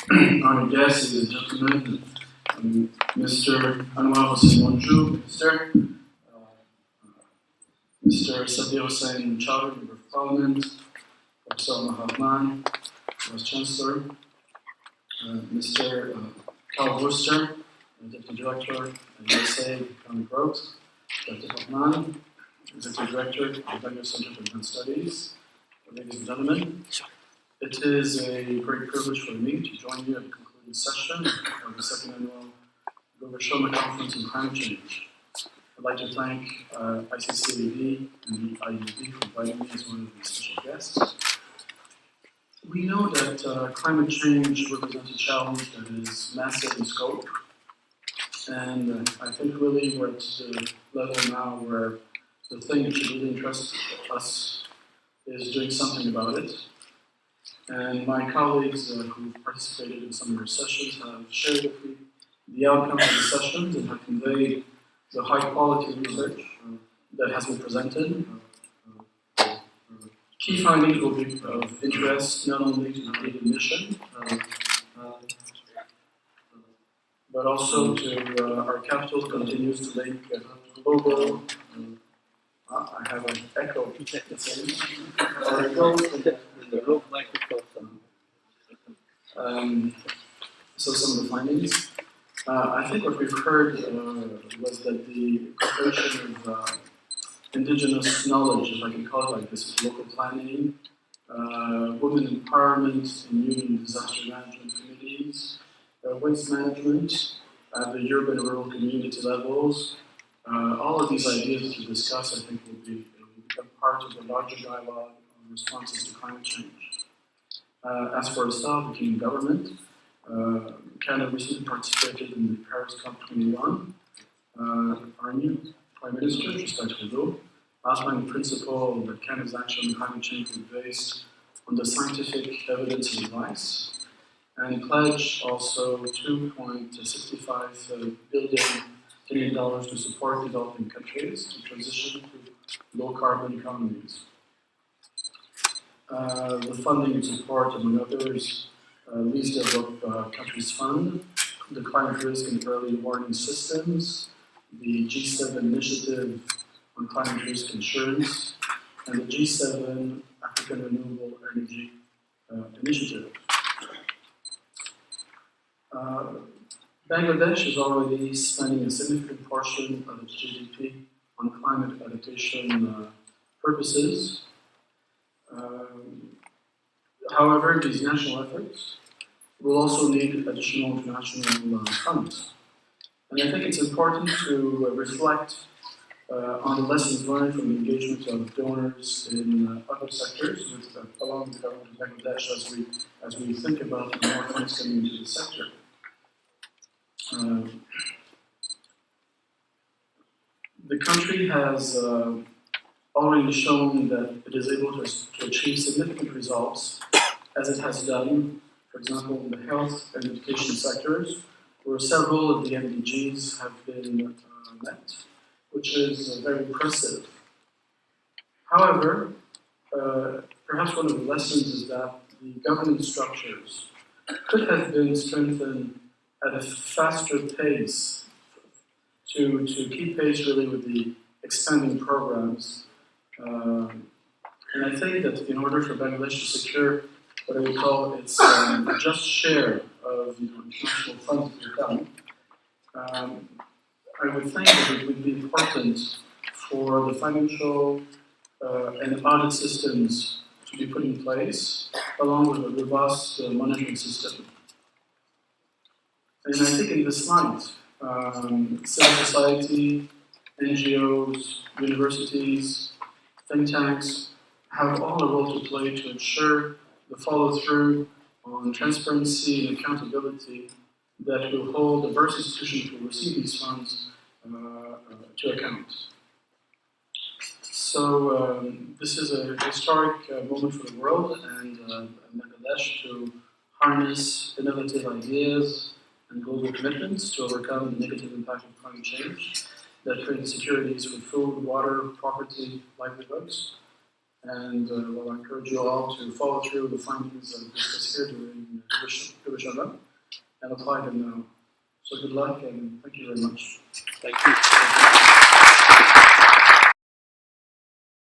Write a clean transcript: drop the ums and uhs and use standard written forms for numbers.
Our guest is a gentleman, Mr. Anwar Hossein Monjou, Mr. Sabir Hossein Chowdhury, Member of Parliament, Professor Mahatman, Vice Chancellor, Mr. Carl Worcester, Deputy Director of USA Economic Growth, Dr. Hoffman, Executive Director of the Bangladesh Center for Advanced Studies. Ladies and gentlemen, it is a great privilege for me to join you at the concluding session of the second annual Gobeshona Conference on Climate Change. I'd like to thank ICCAD and the IUB for inviting me as one of the special guests. We know that climate change represents a challenge that is massive in scope, and I think really we're at the level now where the thing that should really interest us is doing something about it. And my colleagues who participated in some of our sessions have shared with me the outcome of the sessions and have conveyed the high quality research that has been presented. Key findings will be of interest not only to the Canadian mission, but also to our capital continues to link global. I have an echo. So some of the findings. I think what we've heard was that the incorporation of indigenous knowledge, if I can call it like this, is local planning, women empowerment in union disaster management committees, waste management at the urban and rural community levels. All of these ideas to discuss, I think, will become part of the larger dialogue on responses to climate change. As for ourselves, the Canadian government, Canada recently participated in the Paris COP21. Our new Prime Minister, Justin Trudeau, outlined the principle that Canada's action on climate change is based on the scientific evidence and advice, and pledged also $2.65 billion Canadian dollars to support developing countries to transition to low-carbon economies. The funding and support, among others, least developed countries fund, the climate risk and early warning systems, the G7 initiative on climate risk insurance, and the G7 African Renewable Energy Initiative. Bangladesh is already spending a significant portion of its GDP on climate adaptation purposes. However, these national efforts will also need additional international funds. And I think it's important to reflect on the lessons learned from the engagement of donors in other sectors along the government of Bangladesh as we think about more funds coming into the sector. The country has already shown that it is able to achieve significant results, as it has done, for example, in the health and education sectors, where several of the MDGs have been met, which is very impressive. However, perhaps one of the lessons is that the governance structures could have been strengthened at a faster pace to keep pace really with the expanding programs. And I think that in order for Bangladesh to secure what I would call its just share of international funds to come, I would think that it would be important for the financial and audit systems to be put in place, along with a robust monitoring system. And I think in this light, civil society, NGOs, universities, think tanks have all a role to play to ensure the follow-through on transparency and accountability that will hold the various institutions who receive these funds to account. So this is a historic moment for the world and Bangladesh to harness innovative ideas and global commitments to overcome the negative impact of climate change that create insecurities for food, water, property, livelihoods. And well, I encourage you all to follow through the findings of this here during Gobeshona and apply them now. So good luck and thank you very much. Thank you.